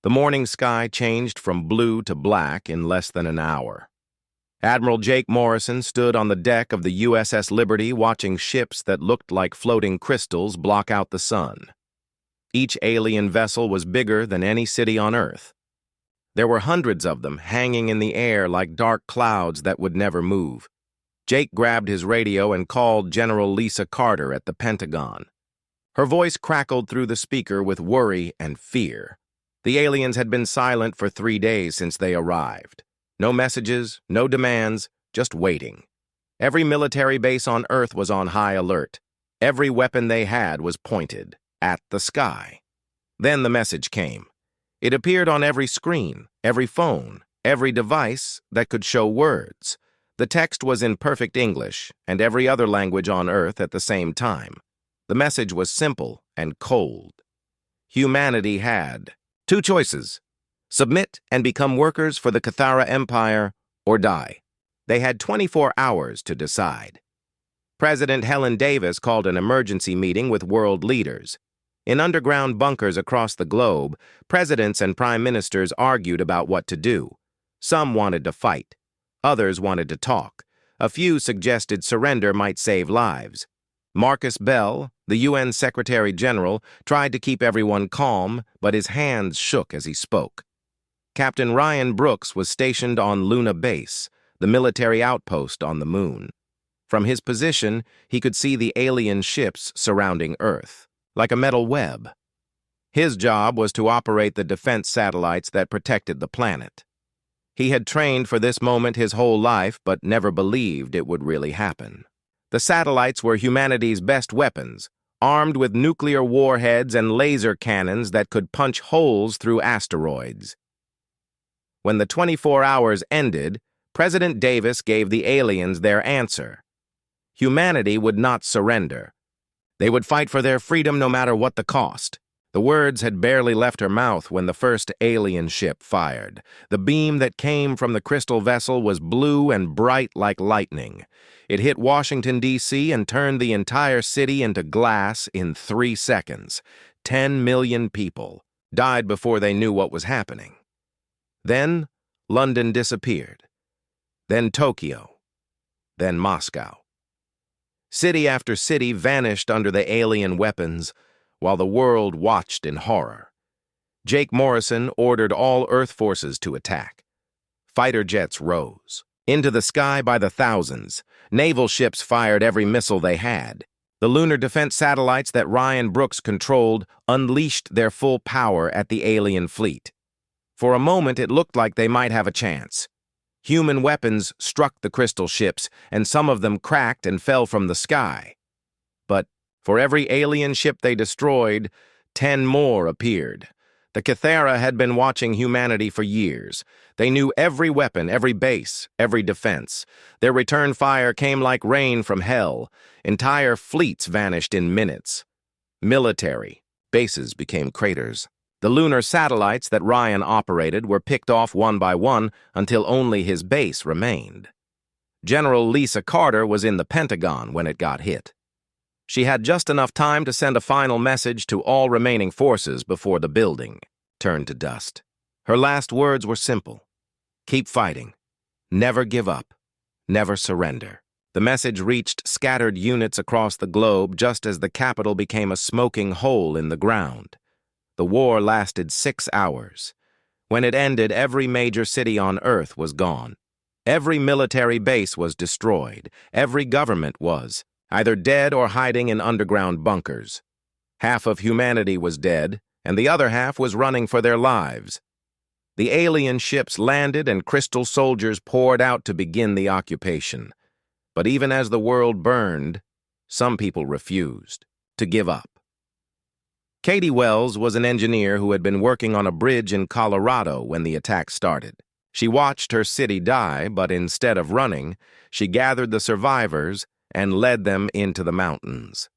The morning sky changed from blue to black in less than an hour. Admiral Jake Morrison stood on the deck of the USS Liberty watching ships that looked like floating crystals block out the sun. Each alien vessel was bigger than any city on Earth. There were hundreds of them hanging in the air like dark clouds that would never move. Jake grabbed his radio and called General Lisa Carter at the Pentagon. Her voice crackled through the speaker with worry and fear. The aliens had been silent for 3 days since they arrived. No messages, no demands, just waiting. Every military base on Earth was on high alert. Every weapon they had was pointed at the sky. Then the message came. It appeared on every screen, every phone, every device that could show words. The text was in perfect English and every other language on Earth at the same time. The message was simple and cold. Humanity had 2 choices: submit and become workers for the Cathara Empire, or die. They had 24 hours to decide. President Helen Davis called an emergency meeting with world leaders. In underground bunkers across the globe, presidents and prime ministers argued about what to do. Some wanted to fight. Others wanted to talk. A few suggested surrender might save lives. Marcus Bell, the UN Secretary General, tried to keep everyone calm, but his hands shook as he spoke. Captain Ryan Brooks was stationed on Luna Base, the military outpost on the moon. From his position, he could see the alien ships surrounding Earth, like a metal web. His job was to operate the defense satellites that protected the planet. He had trained for this moment his whole life, but never believed it would really happen. The satellites were humanity's best weapons, armed with nuclear warheads and laser cannons that could punch holes through asteroids. When the 24 hours ended, President Davis gave the aliens their answer. Humanity would not surrender. They would fight for their freedom no matter what the cost. The words had barely left her mouth when the first alien ship fired. The beam that came from the crystal vessel was blue and bright like lightning. It hit Washington, D.C. and turned the entire city into glass in 3 seconds. 10 million people died before they knew what was happening. Then London disappeared. Then Tokyo. Then Moscow. City after city vanished under the alien weapons, while the world watched in horror. Jake Morrison ordered all Earth forces to attack. Fighter jets rose into the sky by the thousands. Naval ships fired every missile they had. The lunar defense satellites that Ryan Brooks controlled unleashed their full power at the alien fleet. For a moment, it looked like they might have a chance. Human weapons struck the crystal ships, and some of them cracked and fell from the sky. But for every alien ship they destroyed, 10 more appeared. The Cathara had been watching humanity for years. They knew every weapon, every base, every defense. Their return fire came like rain from hell. Entire fleets vanished in minutes. Military bases became craters. The lunar satellites that Ryan operated were picked off one by one until only his base remained. General Lisa Carter was in the Pentagon when it got hit. She had just enough time to send a final message to all remaining forces before the building turned to dust. Her last words were simple: keep fighting. Never give up. Never surrender. The message reached scattered units across the globe just as the capital became a smoking hole in the ground. The war lasted 6 hours. When it ended, every major city on Earth was gone. Every military base was destroyed. Every government was either dead or hiding in underground bunkers. Half of humanity was dead, and the other half was running for their lives. The alien ships landed and crystal soldiers poured out to begin the occupation. But even as the world burned, some people refused to give up. Katie Wells was an engineer who had been working on a bridge in Colorado when the attack started. She watched her city die, but instead of running, she gathered the survivors and led them into the mountains.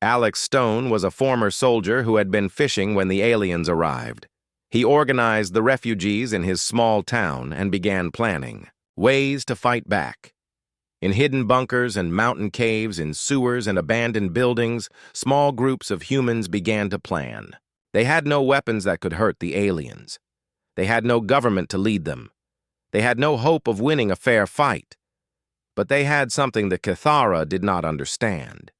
Alex Stone was a former soldier who had been fishing when the aliens arrived. He organized the refugees in his small town and began planning ways to fight back. In hidden bunkers and mountain caves, in sewers and abandoned buildings, small groups of humans began to plan. They had no weapons that could hurt the aliens. They had no government to lead them. They had no hope of winning a fair fight. But they had something the Cathara did not understand.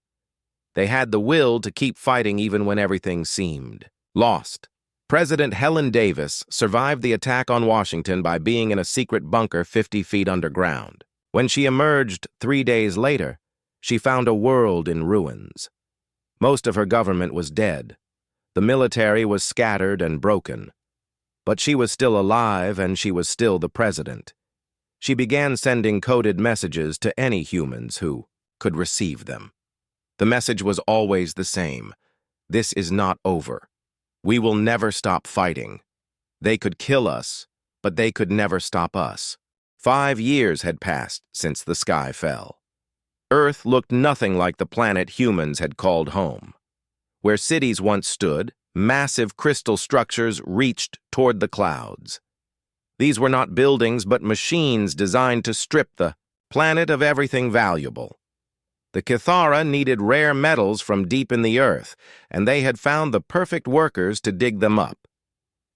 They had the will to keep fighting even when everything seemed lost. President Helen Davis survived the attack on Washington by being in a secret bunker 50 feet underground. When she emerged 3 days later, she found a world in ruins. Most of her government was dead. The military was scattered and broken. But she was still alive, and she was still the president. She began sending coded messages to any humans who could receive them. The message was always the same. This is not over. We will never stop fighting. They could kill us, but they could never stop us. 5 years had passed since the sky fell. Earth looked nothing like the planet humans had called home. Where cities once stood, massive crystal structures reached toward the clouds. These were not buildings, but machines designed to strip the planet of everything valuable. The Cathara needed rare metals from deep in the earth, and they had found the perfect workers to dig them up.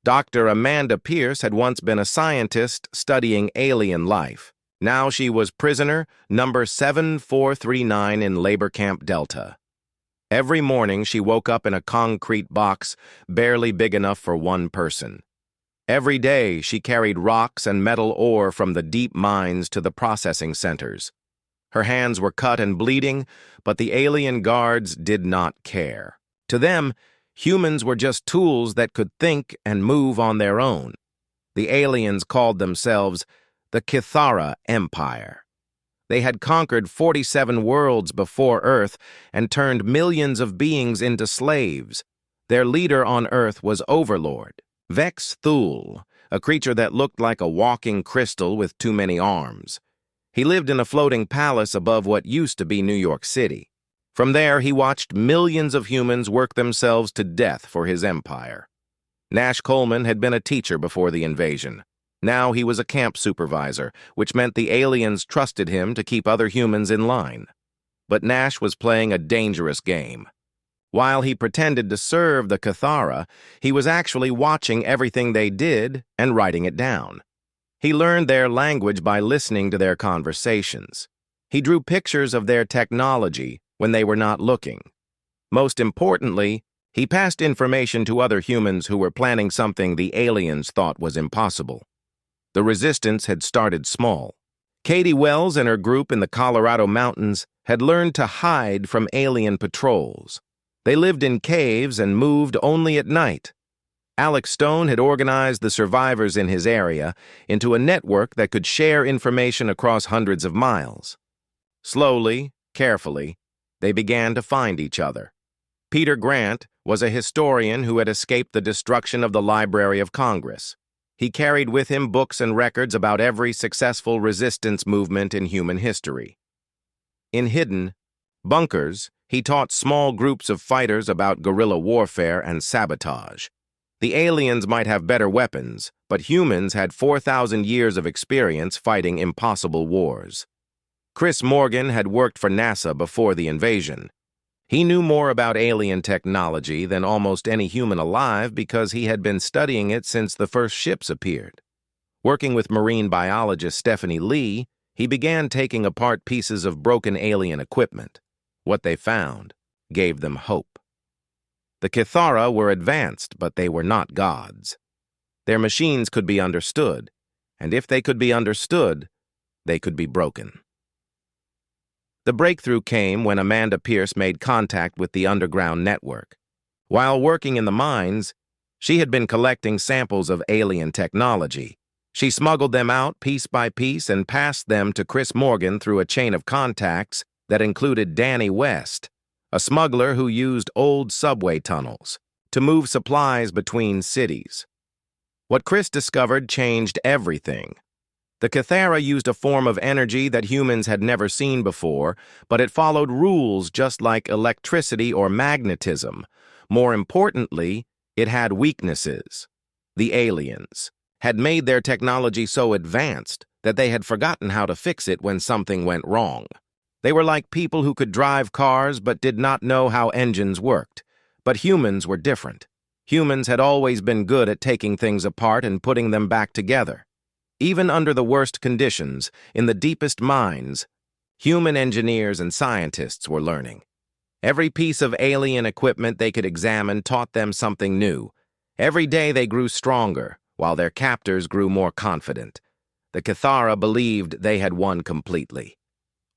Dr. Amanda Pierce had once been a scientist studying alien life. Now she was prisoner number 7439 in Labor Camp Delta. Every morning she woke up in a concrete box barely big enough for one person. Every day she carried rocks and metal ore from the deep mines to the processing centers. Her hands were cut and bleeding, but the alien guards did not care. To them, humans were just tools that could think and move on their own. The aliens called themselves the Cathara Empire. They had conquered 47 worlds before Earth and turned millions of beings into slaves. Their leader on Earth was Overlord, Vex Thul, a creature that looked like a walking crystal with too many arms. He lived in a floating palace above what used to be New York City. From there, he watched millions of humans work themselves to death for his empire. Nash Coleman had been a teacher before the invasion. Now he was a camp supervisor, which meant the aliens trusted him to keep other humans in line. But Nash was playing a dangerous game. While he pretended to serve the Cathara, he was actually watching everything they did and writing it down. He learned their language by listening to their conversations. He drew pictures of their technology when they were not looking. Most importantly, he passed information to other humans who were planning something the aliens thought was impossible. The resistance had started small. Katie Wells and her group in the Colorado mountains had learned to hide from alien patrols. They lived in caves and moved only at night. Alex Stone had organized the survivors in his area into a network that could share information across hundreds of miles. Slowly, carefully, they began to find each other. Peter Grant was a historian who had escaped the destruction of the Library of Congress. He carried with him books and records about every successful resistance movement in human history. In hidden bunkers, he taught small groups of fighters about guerrilla warfare and sabotage. The aliens might have better weapons, but humans had 4,000 years of experience fighting impossible wars. Chris Morgan had worked for NASA before the invasion. He knew more about alien technology than almost any human alive because he had been studying it since the first ships appeared. Working with marine biologist Stephanie Lee, he began taking apart pieces of broken alien equipment. What they found gave them hope. The Cathara were advanced, but they were not gods. Their machines could be understood, and if they could be understood, they could be broken. The breakthrough came when Amanda Pierce made contact with the underground network. While working in the mines, she had been collecting samples of alien technology. She smuggled them out piece by piece and passed them to Chris Morgan through a chain of contacts that included Danny West, a smuggler who used old subway tunnels to move supplies between cities. What Chris discovered changed everything. The Cathara used a form of energy that humans had never seen before, but it followed rules just like electricity or magnetism. More importantly, it had weaknesses. The aliens had made their technology so advanced that they had forgotten how to fix it when something went wrong. They were like people who could drive cars but did not know how engines worked. But humans were different. Humans had always been good at taking things apart and putting them back together. Even under the worst conditions, in the deepest mines, human engineers and scientists were learning. Every piece of alien equipment they could examine taught them something new. Every day they grew stronger, while their captors grew more confident. The Cathara believed they had won completely.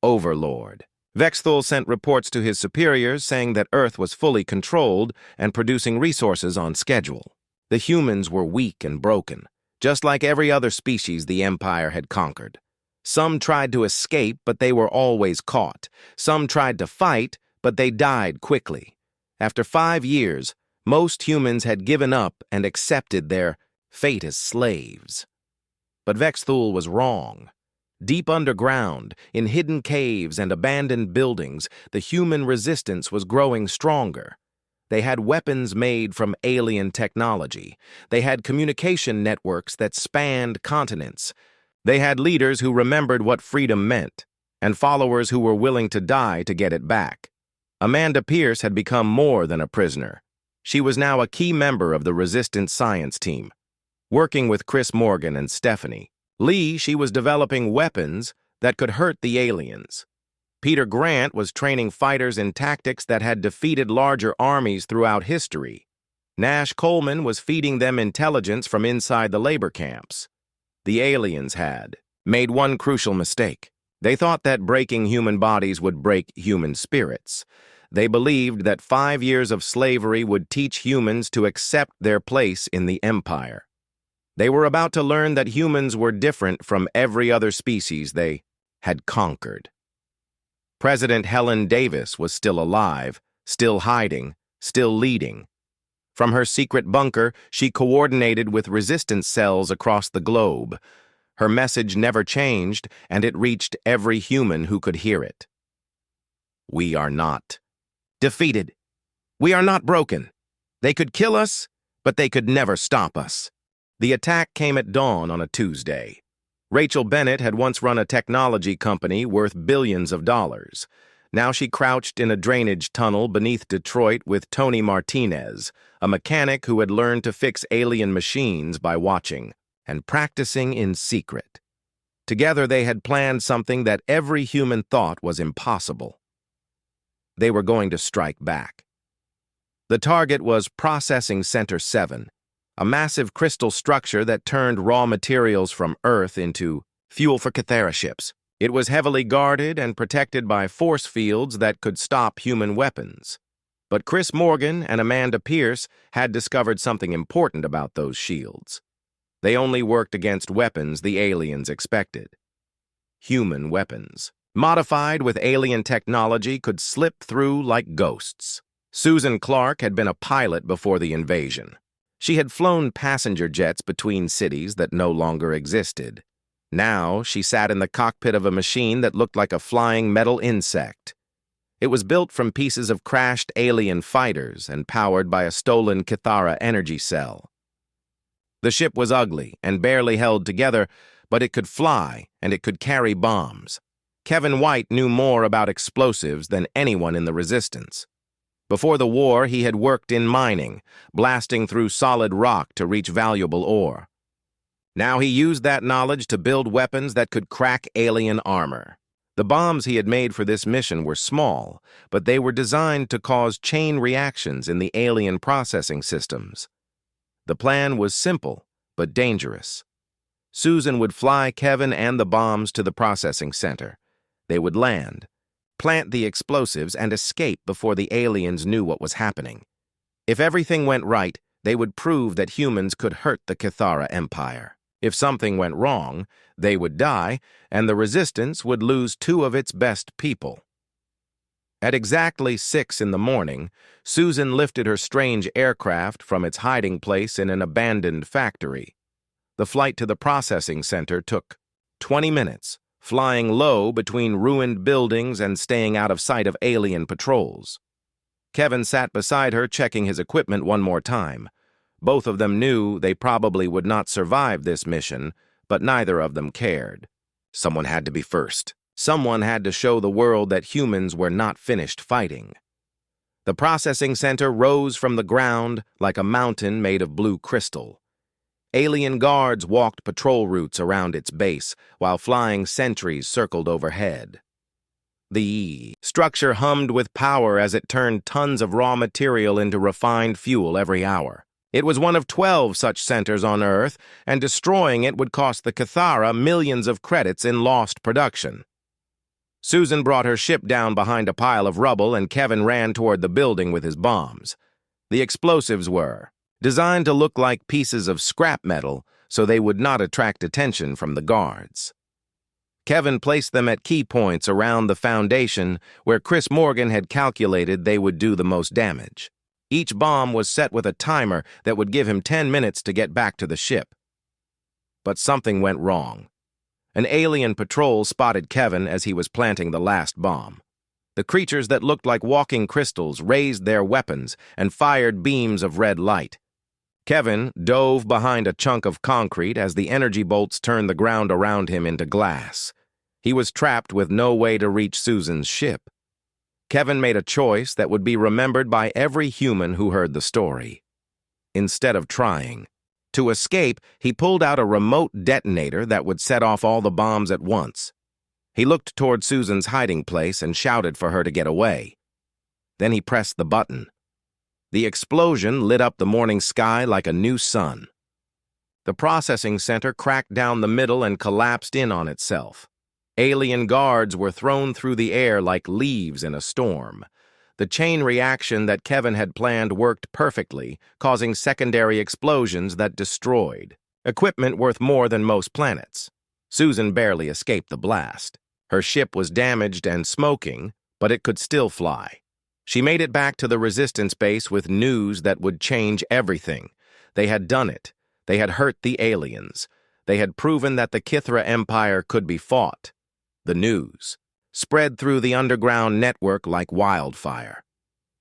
Overlord. Vexthul sent reports to his superiors saying that Earth was fully controlled and producing resources on schedule. The humans were weak and broken, just like every other species the Empire had conquered. Some tried to escape, but they were always caught. Some tried to fight, but they died quickly. After 5 years, most humans had given up and accepted their fate as slaves. But Vexthul was wrong. Deep underground, in hidden caves and abandoned buildings, the human resistance was growing stronger. They had weapons made from alien technology. They had communication networks that spanned continents. They had leaders who remembered what freedom meant, and followers who were willing to die to get it back. Amanda Pierce had become more than a prisoner. She was now a key member of the Resistance science team, working with Chris Morgan and Stephanie. Lee, she was developing weapons that could hurt the aliens. Peter Grant was training fighters in tactics that had defeated larger armies throughout history. Nash Coleman was feeding them intelligence from inside the labor camps. The aliens had made one crucial mistake. They thought that breaking human bodies would break human spirits. They believed that 5 years of slavery would teach humans to accept their place in the Empire. They were about to learn that humans were different from every other species they had conquered. President Helen Davis was still alive, still hiding, still leading. From her secret bunker, she coordinated with resistance cells across the globe. Her message never changed, and it reached every human who could hear it. We are not defeated. We are not broken. They could kill us, but they could never stop us. The attack came at dawn on a Tuesday. Rachel Bennett had once run a technology company worth billions of dollars. Now she crouched in a drainage tunnel beneath Detroit with Tony Martinez, a mechanic who had learned to fix alien machines by watching and practicing in secret. Together they had planned something that every human thought was impossible. They were going to strike back. The target was Processing Center 7, a massive crystal structure that turned raw materials from Earth into fuel for Cathara ships. It was heavily guarded and protected by force fields that could stop human weapons. But Chris Morgan and Amanda Pierce had discovered something important about those shields. They only worked against weapons the aliens expected. Human weapons, modified with alien technology, could slip through like ghosts. Susan Clark had been a pilot before the invasion. She had flown passenger jets between cities that no longer existed. Now she sat in the cockpit of a machine that looked like a flying metal insect. It was built from pieces of crashed alien fighters and powered by a stolen Cathara energy cell. The ship was ugly and barely held together, but it could fly and it could carry bombs. Kevin White knew more about explosives than anyone in the Resistance. Before the war, he had worked in mining, blasting through solid rock to reach valuable ore. Now he used that knowledge to build weapons that could crack alien armor. The bombs he had made for this mission were small, but they were designed to cause chain reactions in the alien processing systems. The plan was simple, but dangerous. Susan would fly Kevin and the bombs to the processing center. They would land, plant the explosives, and escape before the aliens knew what was happening. If everything went right, they would prove that humans could hurt the Cathara Empire. If something went wrong, they would die, and the Resistance would lose 2 of its best people. At exactly 6 in the morning, Susan lifted her strange aircraft from its hiding place in an abandoned factory. The flight to the processing center took 20 minutes, flying low between ruined buildings and staying out of sight of alien patrols. Kevin sat beside her, checking his equipment one more time. Both of them knew they probably would not survive this mission, but neither of them cared. Someone had to be first. Someone had to show the world that humans were not finished fighting. The processing center rose from the ground like a mountain made of blue crystal. Alien guards walked patrol routes around its base, while flying sentries circled overhead. The structure hummed with power as it turned tons of raw material into refined fuel every hour. It was one of 12 such centers on Earth, and destroying it would cost the Cathara millions of credits in lost production. Susan brought her ship down behind a pile of rubble, and Kevin ran toward the building with his bombs. The explosives were designed to look like pieces of scrap metal so they would not attract attention from the guards. Kevin placed them at key points around the foundation where Chris Morgan had calculated they would do the most damage. Each bomb was set with a timer that would give him 10 minutes to get back to the ship. But something went wrong. An alien patrol spotted Kevin as he was planting the last bomb. The creatures that looked like walking crystals raised their weapons and fired beams of red light. Kevin dove behind a chunk of concrete as the energy bolts turned the ground around him into glass. He was trapped with no way to reach Susan's ship. Kevin made a choice that would be remembered by every human who heard the story. Instead of trying to escape, he pulled out a remote detonator that would set off all the bombs at once. He looked toward Susan's hiding place and shouted for her to get away. Then he pressed the button. The explosion lit up the morning sky like a new sun. The processing center cracked down the middle and collapsed in on itself. Alien guards were thrown through the air like leaves in a storm. The chain reaction that Kevin had planned worked perfectly, causing secondary explosions that destroyed equipment worth more than most planets. Susan barely escaped the blast. Her ship was damaged and smoking, but it could still fly. She made it back to the Resistance base with news that would change everything. They had done it. They had hurt the aliens. They had proven that the Kithra Empire could be fought. The news spread through the underground network like wildfire.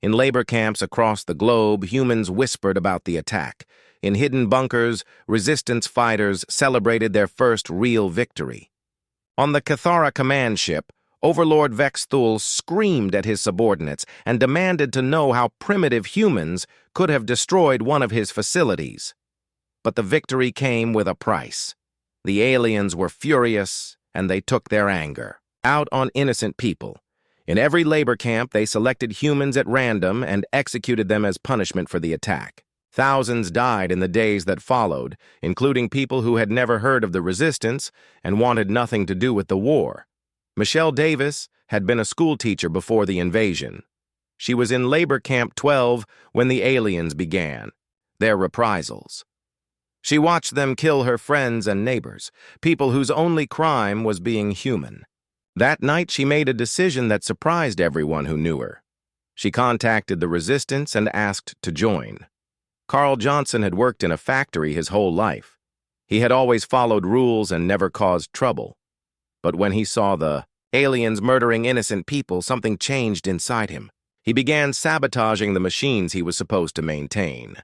In labor camps across the globe, humans whispered about the attack. In hidden bunkers, Resistance fighters celebrated their first real victory. On the Cathara command ship, Overlord Vex Thul screamed at his subordinates and demanded to know how primitive humans could have destroyed one of his facilities. But the victory came with a price. The aliens were furious, and they took their anger out on innocent people. In every labor camp, they selected humans at random and executed them as punishment for the attack. Thousands died in the days that followed, including people who had never heard of the Resistance and wanted nothing to do with the war. Michelle Davis had been a schoolteacher before the invasion. She was in Labor Camp 12 when the aliens began, their reprisals. She watched them kill her friends and neighbors, people whose only crime was being human. That night, she made a decision that surprised everyone who knew her. She contacted the Resistance and asked to join. Carl Johnson had worked in a factory his whole life. He had always followed rules and never caused trouble. But when he saw the aliens murdering innocent people, something changed inside him. He began sabotaging the machines he was supposed to maintain.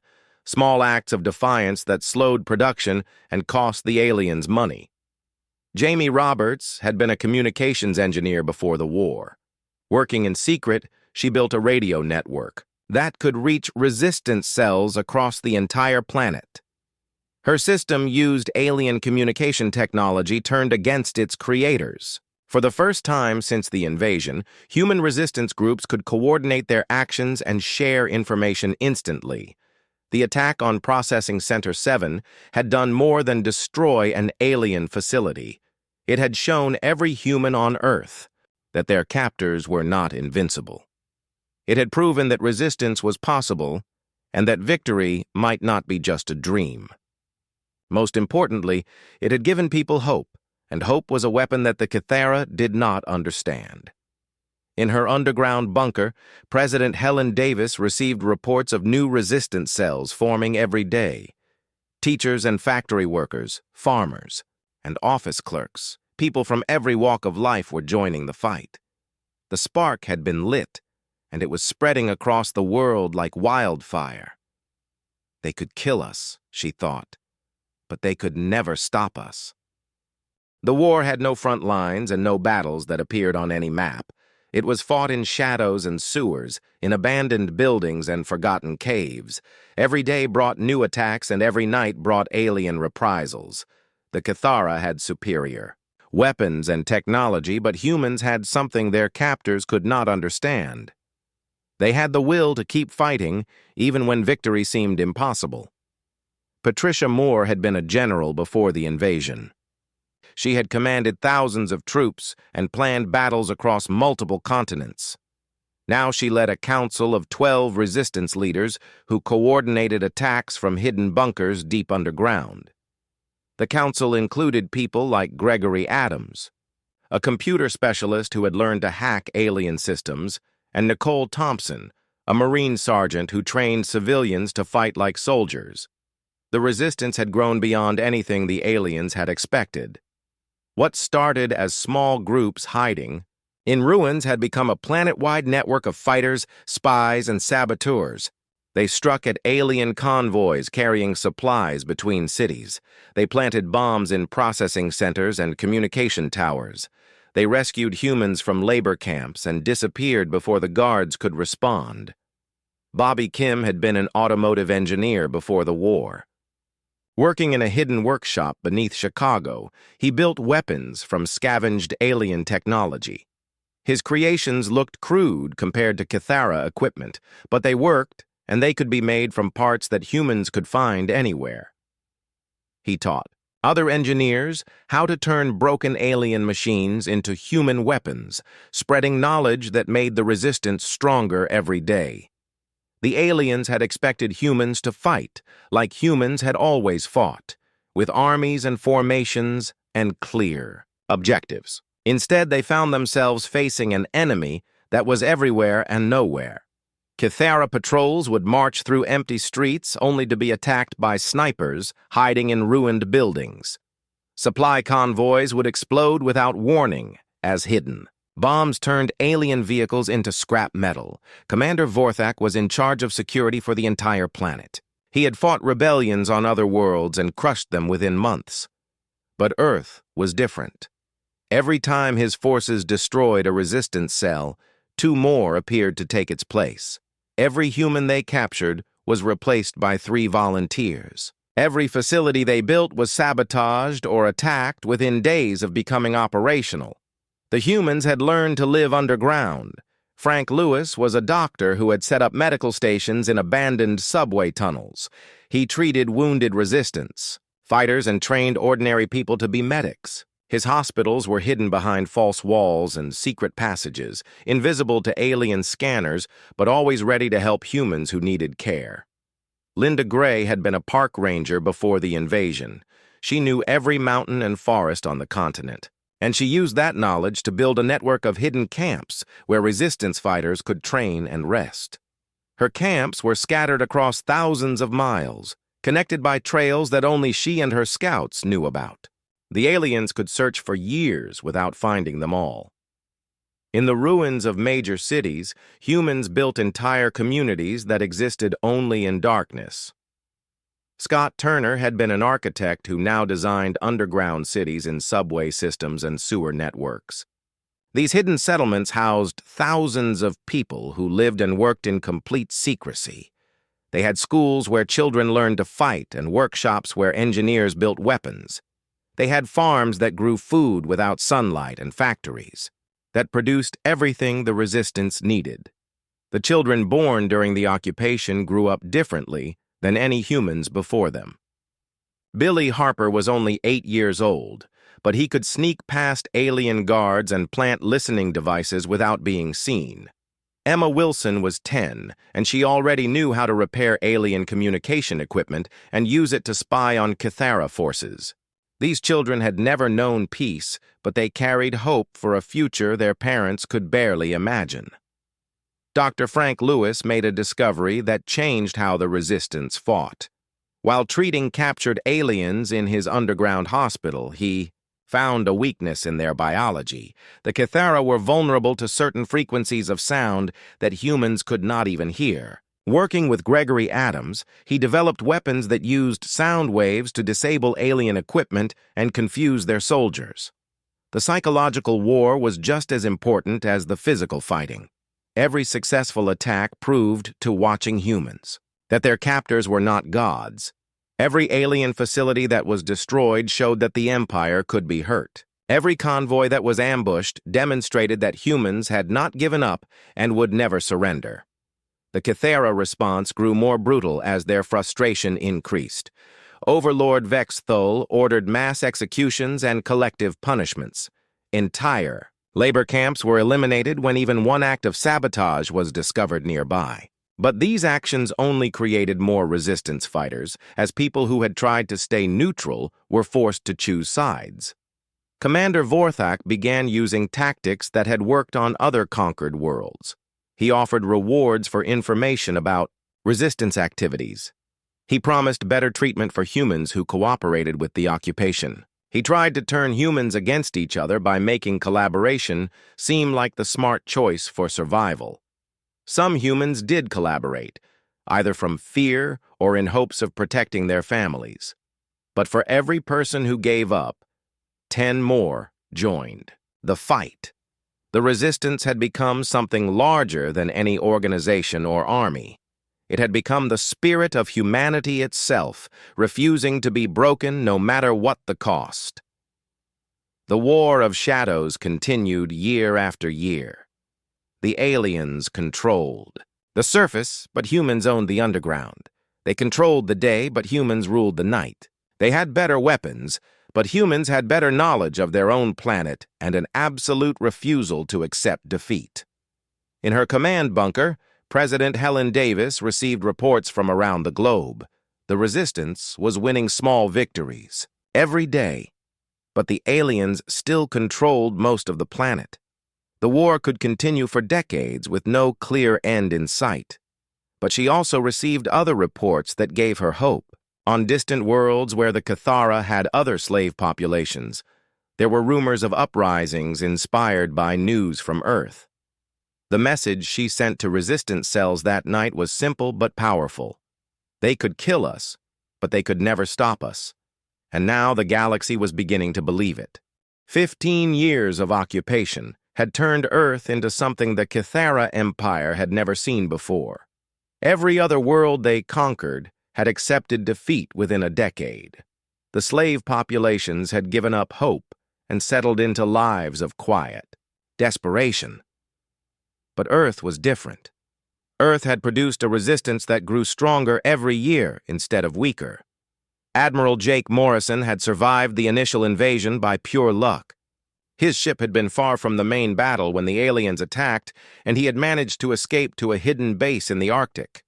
Small acts of defiance that slowed production and cost the aliens money. Jamie Roberts had been a communications engineer before the war. Working in secret, she built a radio network that could reach Resistance cells across the entire planet. Her system used alien communication technology turned against its creators. For the first time since the invasion, human resistance groups could coordinate their actions and share information instantly. The attack on Processing Center 7 had done more than destroy an alien facility. It had shown every human on Earth that their captors were not invincible. It had proven that resistance was possible and that victory might not be just a dream. Most importantly, it had given people hope, and hope was a weapon that the Cathara did not understand. In her underground bunker, President Helen Davis received reports of new resistance cells forming every day. Teachers and factory workers, farmers, and office clerks, people from every walk of life were joining the fight. The spark had been lit, and it was spreading across the world like wildfire. They could kill us, she thought, but they could never stop us. The war had no front lines and no battles that appeared on any map. It was fought in shadows and sewers, in abandoned buildings and forgotten caves. Every day brought new attacks and every night brought alien reprisals. The Cathara had superior weapons and technology, but humans had something their captors could not understand. They had the will to keep fighting, even when victory seemed impossible. Patricia Moore had been a general before the invasion. She had commanded thousands of troops and planned battles across multiple continents. Now she led a council of 12 resistance leaders who coordinated attacks from hidden bunkers deep underground. The council included people like Gregory Adams, a computer specialist who had learned to hack alien systems, and Nicole Thompson, a Marine sergeant who trained civilians to fight like soldiers. The resistance had grown beyond anything the aliens had expected. What started as small groups hiding in ruins had become a planet-wide network of fighters, spies, and saboteurs. They struck at alien convoys carrying supplies between cities. They planted bombs in processing centers and communication towers. They rescued humans from labor camps and disappeared before the guards could respond. Bobby Kim had been an automotive engineer before the war. Working in a hidden workshop beneath Chicago, he built weapons from scavenged alien technology. His creations looked crude compared to Cathara equipment, but they worked, and they could be made from parts that humans could find anywhere. He taught other engineers how to turn broken alien machines into human weapons, spreading knowledge that made the resistance stronger every day. The aliens had expected humans to fight, like humans had always fought, with armies and formations and clear objectives. Instead, they found themselves facing an enemy that was everywhere and nowhere. Cathara patrols would march through empty streets only to be attacked by snipers hiding in ruined buildings. Supply convoys would explode without warning, as hidden. Bombs turned alien vehicles into scrap metal. Commander Vorthak was in charge of security for the entire planet. He had fought rebellions on other worlds and crushed them within months. But Earth was different. Every time his forces destroyed a resistance cell, 2 more appeared to take its place. Every human they captured was replaced by 3 volunteers. Every facility they built was sabotaged or attacked within days of becoming operational. The humans had learned to live underground. Frank Lewis was a doctor who had set up medical stations in abandoned subway tunnels. He treated wounded resistance fighters and trained ordinary people to be medics. His hospitals were hidden behind false walls and secret passages, invisible to alien scanners, but always ready to help humans who needed care. Linda Gray had been a park ranger before the invasion. She knew every mountain and forest on the continent, and she used that knowledge to build a network of hidden camps where resistance fighters could train and rest. Her camps were scattered across thousands of miles, connected by trails that only she and her scouts knew about. The aliens could search for years without finding them all. In the ruins of major cities, humans built entire communities that existed only in darkness. Scott Turner had been an architect who now designed underground cities in subway systems and sewer networks. These hidden settlements housed thousands of people who lived and worked in complete secrecy. They had schools where children learned to fight and workshops where engineers built weapons. They had farms that grew food without sunlight and factories that produced everything the resistance needed. The children born during the occupation grew up differently than any humans before them. Billy Harper was only 8 years old, but he could sneak past alien guards and plant listening devices without being seen. Emma Wilson was 10, and she already knew how to repair alien communication equipment and use it to spy on Cathara forces. These children had never known peace, but they carried hope for a future their parents could barely imagine. Dr. Frank Lewis made a discovery that changed how the resistance fought. While treating captured aliens in his underground hospital, he found a weakness in their biology. The Cathara were vulnerable to certain frequencies of sound that humans could not even hear. Working with Gregory Adams, he developed weapons that used sound waves to disable alien equipment and confuse their soldiers. The psychological war was just as important as the physical fighting. Every successful attack proved to watching humans that their captors were not gods. Every alien facility that was destroyed showed that the Empire could be hurt. Every convoy that was ambushed demonstrated that humans had not given up and would never surrender. The Kythera response grew more brutal as their frustration increased. Overlord Vexthul ordered mass executions and collective punishments. Entire labor camps were eliminated when even one act of sabotage was discovered nearby. But these actions only created more resistance fighters, as people who had tried to stay neutral were forced to choose sides. Commander Vorthak began using tactics that had worked on other conquered worlds. He offered rewards for information about resistance activities. He promised better treatment for humans who cooperated with the occupation. He tried to turn humans against each other by making collaboration seem like the smart choice for survival. Some humans did collaborate, either from fear or in hopes of protecting their families. But for every person who gave up, 10 more joined. The fight. The resistance had become something larger than any organization or army. It had become the spirit of humanity itself, refusing to be broken no matter what the cost. The War of Shadows continued year after year. The aliens controlled the surface, but humans owned the underground. They controlled the day, but humans ruled the night. They had better weapons, but humans had better knowledge of their own planet and an absolute refusal to accept defeat. In her command bunker, President Helen Davis received reports from around the globe. The resistance was winning small victories every day, but the aliens still controlled most of the planet. The war could continue for decades with no clear end in sight. But she also received other reports that gave her hope. On distant worlds where the Kythera had other slave populations, there were rumors of uprisings inspired by news from Earth. The message she sent to resistance cells that night was simple but powerful. They could kill us, but they could never stop us. And now the galaxy was beginning to believe it. 15 years of occupation had turned Earth into something the Kythera Empire had never seen before. Every other world they conquered had accepted defeat within a decade. The slave populations had given up hope and settled into lives of quiet desperation. But Earth was different. Earth had produced a resistance that grew stronger every year instead of weaker. Admiral Jake Morrison had survived the initial invasion by pure luck. His ship had been far from the main battle when the aliens attacked, and he had managed to escape to a hidden base in the Arctic.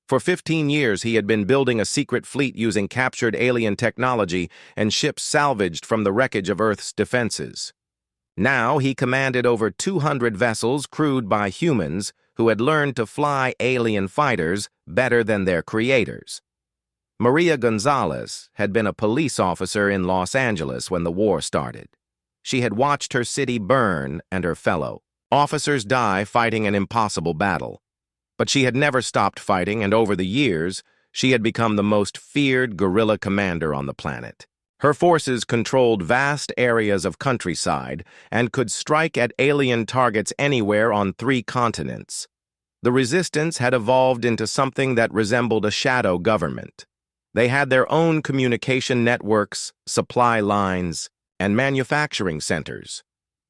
For 15 years, he had been building a secret fleet using captured alien technology and ships salvaged from the wreckage of Earth's defenses. Now he commanded over 200 vessels crewed by humans who had learned to fly alien fighters better than their creators. Maria Gonzalez had been a police officer in Los Angeles when the war started. She had watched her city burn and her fellow officers die fighting an impossible battle. But she had never stopped fighting, and over the years, she had become the most feared guerrilla commander on the planet. Her forces controlled vast areas of countryside and could strike at alien targets anywhere on 3 continents. The resistance had evolved into something that resembled a shadow government. They had their own communication networks, supply lines, and manufacturing centers.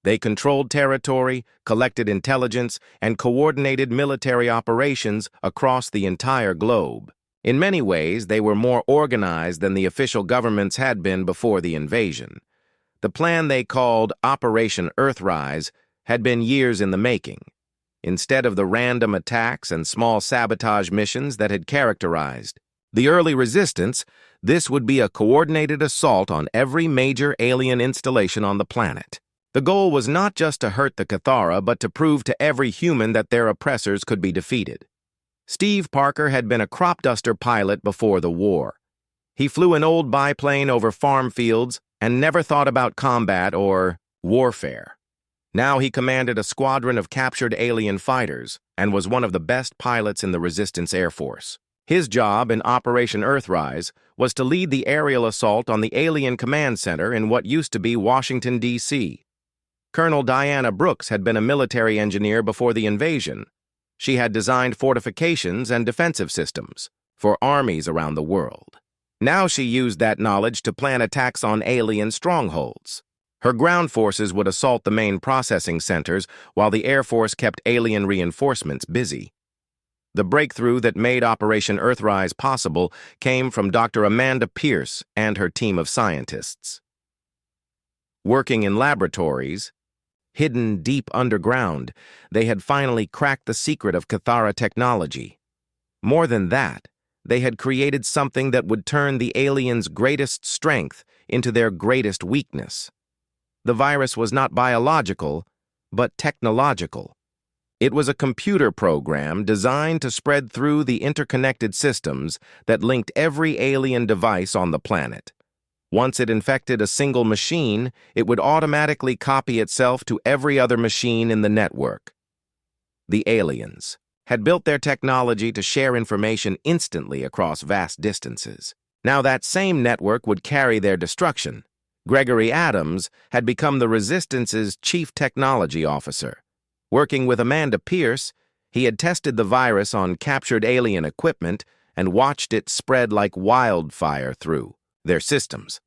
They controlled territory, collected intelligence, and coordinated military operations across the entire globe. In many ways, they were more organized than the official governments had been before the invasion. The plan they called Operation Earthrise had been years in the making. Instead of the random attacks and small sabotage missions that had characterized the early resistance, this would be a coordinated assault on every major alien installation on the planet. The goal was not just to hurt the Kythera, but to prove to every human that their oppressors could be defeated. Steve Parker had been a crop duster pilot before the war. He flew an old biplane over farm fields and never thought about combat or warfare. Now he commanded a squadron of captured alien fighters and was one of the best pilots in the Resistance Air Force. His job in Operation Earthrise was to lead the aerial assault on the Alien Command Center in what used to be Washington, D.C. Colonel Diana Brooks had been a military engineer before the invasion. She had designed fortifications and defensive systems for armies around the world. Now she used that knowledge to plan attacks on alien strongholds. Her ground forces would assault the main processing centers while the Air Force kept alien reinforcements busy. The breakthrough that made Operation Earthrise possible came from Dr. Amanda Pierce and her team of scientists. Working in laboratories, hidden deep underground, they had finally cracked the secret of Cathara technology. More than that, they had created something that would turn the aliens' greatest strength into their greatest weakness. The virus was not biological, but technological. It was a computer program designed to spread through the interconnected systems that linked every alien device on the planet. Once it infected a single machine, it would automatically copy itself to every other machine in the network. The aliens had built their technology to share information instantly across vast distances. Now that same network would carry their destruction. Gregory Adams had become the Resistance's chief technology officer. Working with Amanda Pierce, he had tested the virus on captured alien equipment and watched it spread like wildfire through their systems.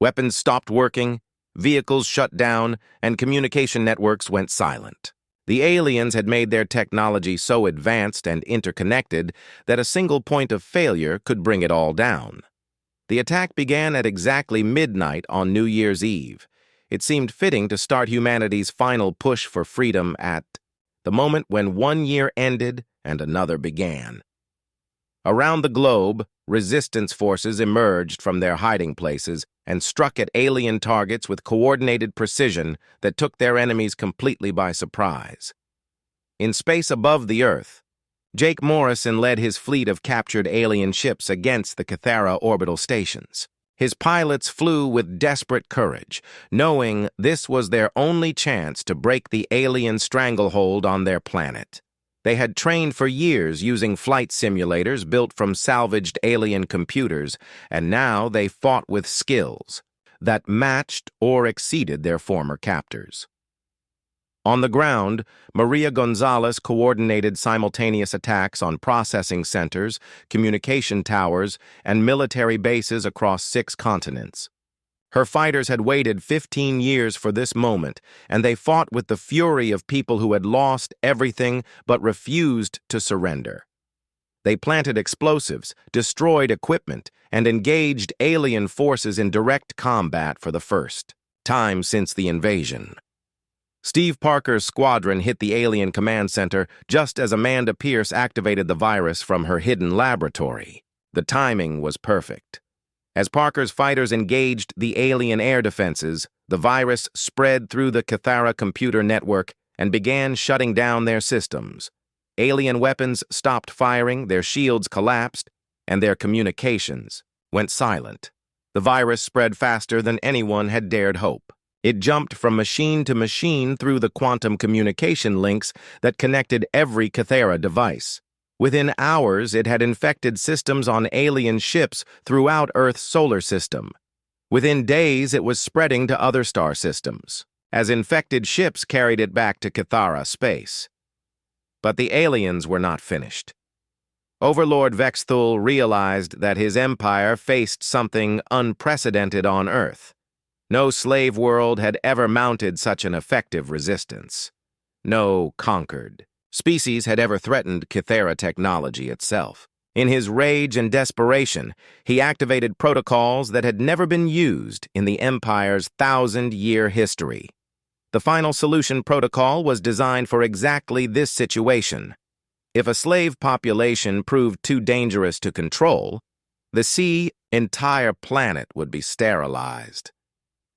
Weapons stopped working, vehicles shut down, and communication networks went silent. The aliens had made their technology so advanced and interconnected that a single point of failure could bring it all down. The attack began at exactly midnight on New Year's Eve. It seemed fitting to start humanity's final push for freedom at the moment when one year ended and another began. Around the globe, resistance forces emerged from their hiding places and struck at alien targets with coordinated precision that took their enemies completely by surprise. In space above the Earth, Jake Morrison led his fleet of captured alien ships against the Cathara orbital stations. His pilots flew with desperate courage, knowing this was their only chance to break the alien stranglehold on their planet. They had trained for years using flight simulators built from salvaged alien computers, and now they fought with skills that matched or exceeded their former captors. On the ground, Maria Gonzalez coordinated simultaneous attacks on processing centers, communication towers, and military bases across 6 continents. Her fighters had waited 15 years for this moment, and they fought with the fury of people who had lost everything but refused to surrender. They planted explosives, destroyed equipment, and engaged alien forces in direct combat for the first time since the invasion. Steve Parker's squadron hit the alien command center just as Amanda Pierce activated the virus from her hidden laboratory. The timing was perfect. As Parker's fighters engaged the alien air defenses, the virus spread through the Cathara computer network and began shutting down their systems. Alien weapons stopped firing, their shields collapsed, and their communications went silent. The virus spread faster than anyone had dared hope. It jumped from machine to machine through the quantum communication links that connected every Cathara device. Within hours, it had infected systems on alien ships throughout Earth's solar system. Within days, it was spreading to other star systems, as infected ships carried it back to Cathara space. But the aliens were not finished. Overlord Vexthul realized that his empire faced something unprecedented on Earth. No slave world had ever mounted such an effective resistance. No conquered species had ever threatened Cathara technology itself. In his rage and desperation, he activated protocols that had never been used in the Empire's 1,000-year history. The Final Solution Protocol was designed for exactly this situation. If a slave population proved too dangerous to control, the entire planet would be sterilized.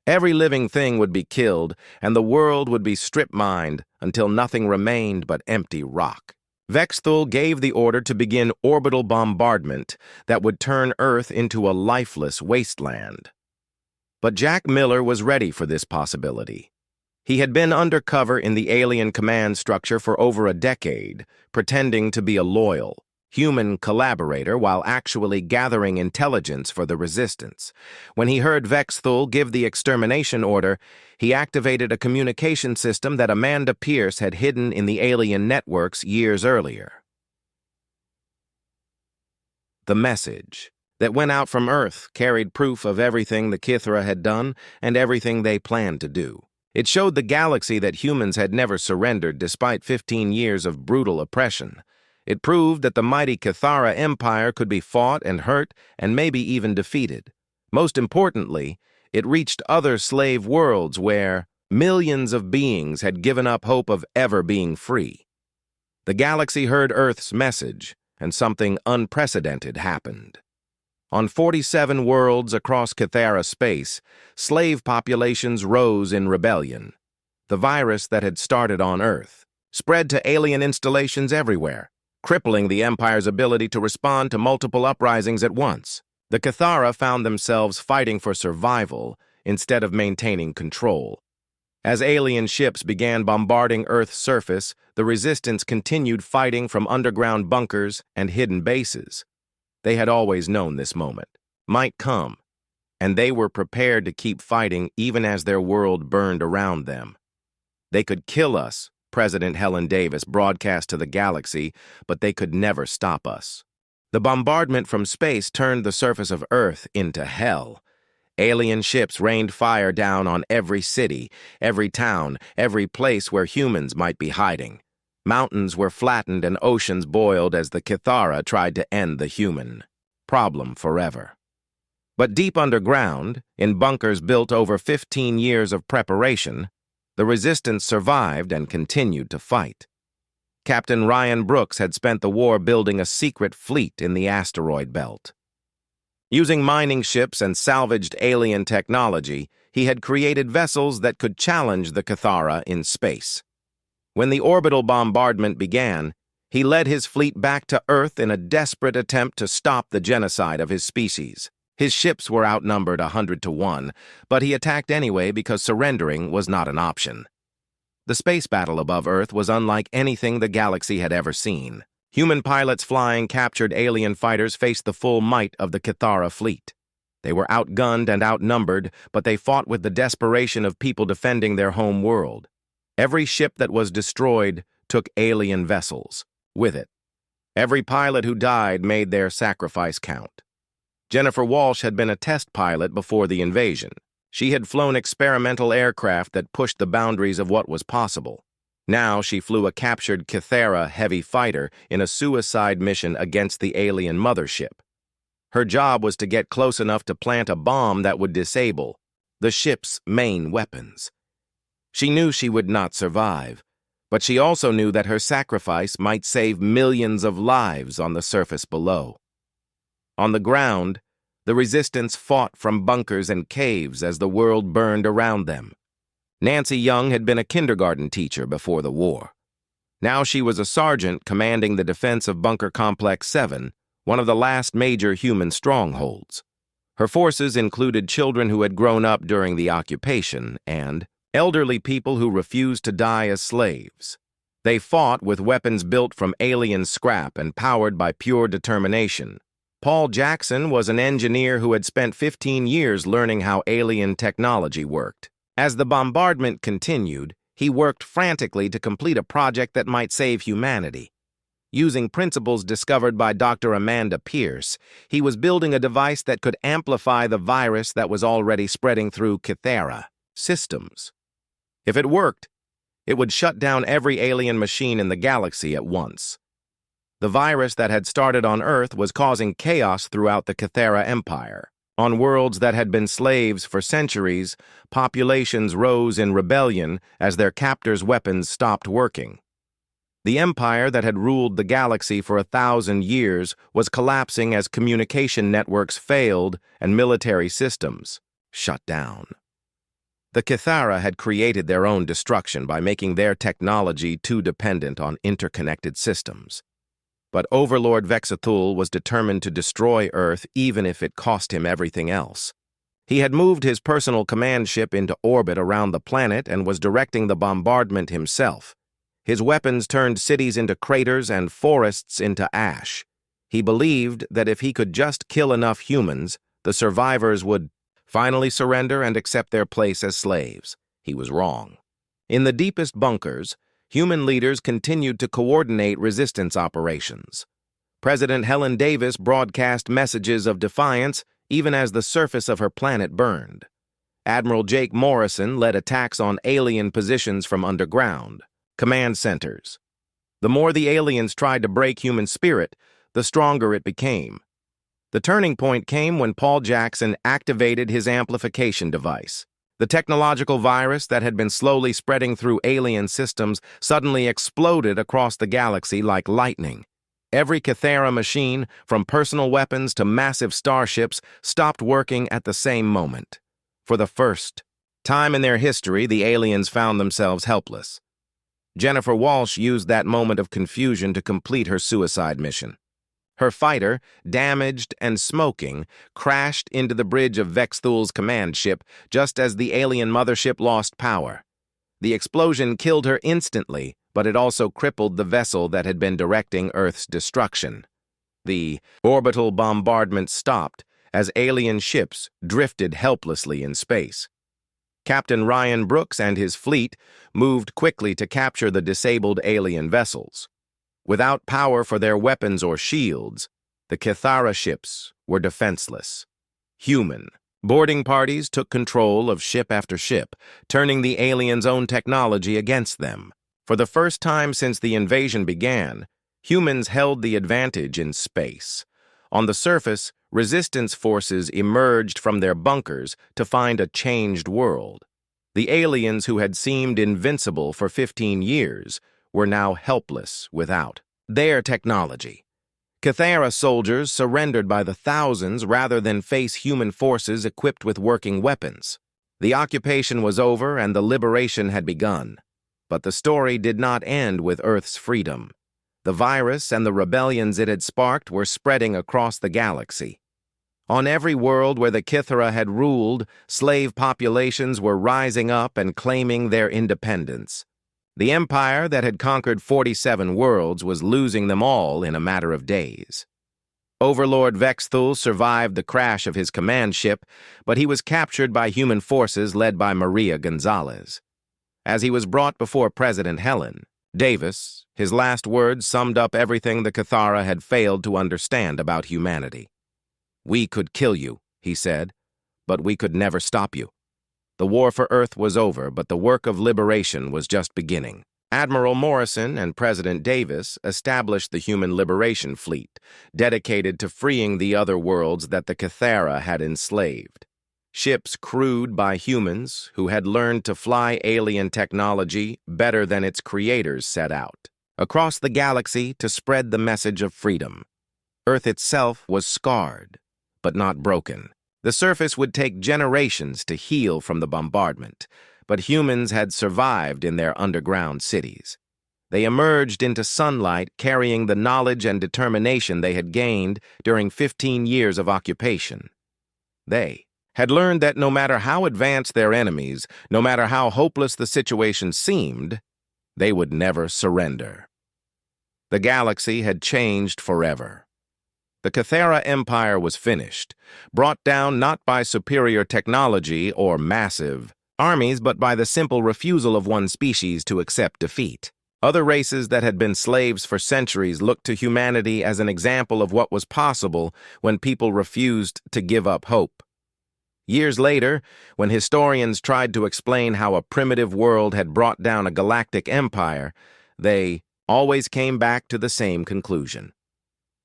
Every living thing would be killed, and the world would be strip-mined until nothing remained but empty rock. Vexthul gave the order to begin orbital bombardment that would turn Earth into a lifeless wasteland. But Jack Miller was ready for this possibility. He had been undercover in the alien command structure for over a decade, pretending to be a loyal human collaborator while actually gathering intelligence for the resistance. When he heard Vexthul give the extermination order, he activated a communication system that Amanda Pierce had hidden in the alien networks years earlier. The message that went out from Earth carried proof of everything the Kithra had done and everything they planned to do. It showed the galaxy that humans had never surrendered despite 15 years of brutal oppression. It proved that the mighty Kithara Empire could be fought and hurt and maybe even defeated. Most importantly, it reached other slave worlds where millions of beings had given up hope of ever being free. The galaxy heard Earth's message, and something unprecedented happened. On 47 worlds across Kithara space, slave populations rose in rebellion. The virus that had started on Earth spread to alien installations everywhere, crippling the Empire's ability to respond to multiple uprisings at once. The Kithara found themselves fighting for survival instead of maintaining control. As alien ships began bombarding Earth's surface, the resistance continued fighting from underground bunkers and hidden bases. They had always known this moment might come, and they were prepared to keep fighting even as their world burned around them. They could kill us, President Helen Davis broadcast to the galaxy, but they could never stop us. The bombardment from space turned the surface of Earth into hell. Alien ships rained fire down on every city, every town, every place where humans might be hiding. Mountains were flattened and oceans boiled as the Kithara tried to end the human problem forever. But deep underground, in bunkers built over 15 years of preparation, the resistance survived and continued to fight. Captain Ryan Brooks had spent the war building a secret fleet in the asteroid belt. Using mining ships and salvaged alien technology, he had created vessels that could challenge the Kithara in space. When the orbital bombardment began, he led his fleet back to Earth in a desperate attempt to stop the genocide of his species. His ships were outnumbered 100 to 1, but he attacked anyway because surrendering was not an option. The space battle above Earth was unlike anything the galaxy had ever seen. Human pilots flying captured alien fighters faced the full might of the Kithara fleet. They were outgunned and outnumbered, but they fought with the desperation of people defending their home world. Every ship that was destroyed took alien vessels with it. Every pilot who died made their sacrifice count. Jennifer Walsh had been a test pilot before the invasion. She had flown experimental aircraft that pushed the boundaries of what was possible. Now she flew a captured Kithara heavy fighter in a suicide mission against the alien mothership. Her job was to get close enough to plant a bomb that would disable the ship's main weapons. She knew she would not survive, but she also knew that her sacrifice might save millions of lives on the surface below. On the ground, the resistance fought from bunkers and caves as the world burned around them. Nancy Young had been a kindergarten teacher before the war. Now she was a sergeant commanding the defense of Bunker Complex 7, one of the last major human strongholds. Her forces included children who had grown up during the occupation and elderly people who refused to die as slaves. They fought with weapons built from alien scrap and powered by pure determination. Paul Jackson was an engineer who had spent 15 years learning how alien technology worked. As the bombardment continued, he worked frantically to complete a project that might save humanity. Using principles discovered by Dr. Amanda Pierce, he was building a device that could amplify the virus that was already spreading through Kithara systems. If it worked, it would shut down every alien machine in the galaxy at once. The virus that had started on Earth was causing chaos throughout the Kithara Empire. On worlds that had been slaves for centuries, populations rose in rebellion as their captors' weapons stopped working. The empire that had ruled the galaxy for 1,000 years was collapsing as communication networks failed and military systems shut down. The Kithara had created their own destruction by making their technology too dependent on interconnected systems. But Overlord Vexthul was determined to destroy Earth even if it cost him everything else. He had moved his personal command ship into orbit around the planet and was directing the bombardment himself. His weapons turned cities into craters and forests into ash. He believed that if he could just kill enough humans, the survivors would finally surrender and accept their place as slaves. He was wrong. In the deepest bunkers, human leaders continued to coordinate resistance operations. President Helen Davis broadcast messages of defiance even as the surface of her planet burned. Admiral Jake Morrison led attacks on alien positions from underground, command centers. The more the aliens tried to break human spirit, the stronger it became. The turning point came when Paul Jackson activated his amplification device. The technological virus that had been slowly spreading through alien systems suddenly exploded across the galaxy like lightning. Every Kythera machine, from personal weapons to massive starships, stopped working at the same moment. For the first time in their history, the aliens found themselves helpless. Jennifer Walsh used that moment of confusion to complete her suicide mission. Her fighter, damaged and smoking, crashed into the bridge of Vexthul's command ship just as the alien mothership lost power. The explosion killed her instantly, but it also crippled the vessel that had been directing Earth's destruction. The orbital bombardment stopped as alien ships drifted helplessly in space. Captain Ryan Brooks and his fleet moved quickly to capture the disabled alien vessels. Without power for their weapons or shields, the Kythera ships were defenseless. Human. Boarding parties took control of ship after ship, turning the aliens' own technology against them. For the first time since the invasion began, humans held the advantage in space. On the surface, resistance forces emerged from their bunkers to find a changed world. The aliens who had seemed invincible for 15 years were now helpless without their technology. Kythera soldiers surrendered by the thousands rather than face human forces equipped with working weapons. The occupation was over and the liberation had begun. But the story did not end with Earth's freedom. The virus and the rebellions it had sparked were spreading across the galaxy. On every world where the Kythera had ruled, slave populations were rising up and claiming their independence. The empire that had conquered 47 worlds was losing them all in a matter of days. Overlord Vexthul survived the crash of his command ship, but he was captured by human forces led by Maria Gonzalez. As he was brought before President Helen Davis, his last words summed up everything the Kythera had failed to understand about humanity. "We could kill you," he said, "but we could never stop you." The war for Earth was over, but the work of liberation was just beginning. Admiral Morrison and President Davis established the Human Liberation Fleet, dedicated to freeing the other worlds that the Kythera had enslaved. Ships crewed by humans who had learned to fly alien technology better than its creators set out, across the galaxy to spread the message of freedom. Earth itself was scarred, but not broken. The surface would take generations to heal from the bombardment, but humans had survived in their underground cities. They emerged into sunlight carrying the knowledge and determination they had gained during 15 years of occupation. They had learned that no matter how advanced their enemies, no matter how hopeless the situation seemed, they would never surrender. The galaxy had changed forever. The Kythera Empire was finished, brought down not by superior technology or massive armies, but by the simple refusal of one species to accept defeat. Other races that had been slaves for centuries looked to humanity as an example of what was possible when people refused to give up hope. Years later, when historians tried to explain how a primitive world had brought down a galactic empire, they always came back to the same conclusion.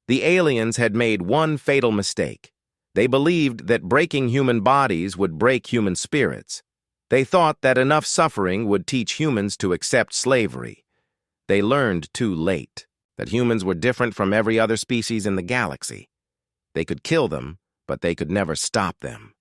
The aliens had made one fatal mistake. They believed that breaking human bodies would break human spirits. They thought that enough suffering would teach humans to accept slavery. They learned too late that humans were different from every other species in the galaxy. They could kill them, but they could never stop them.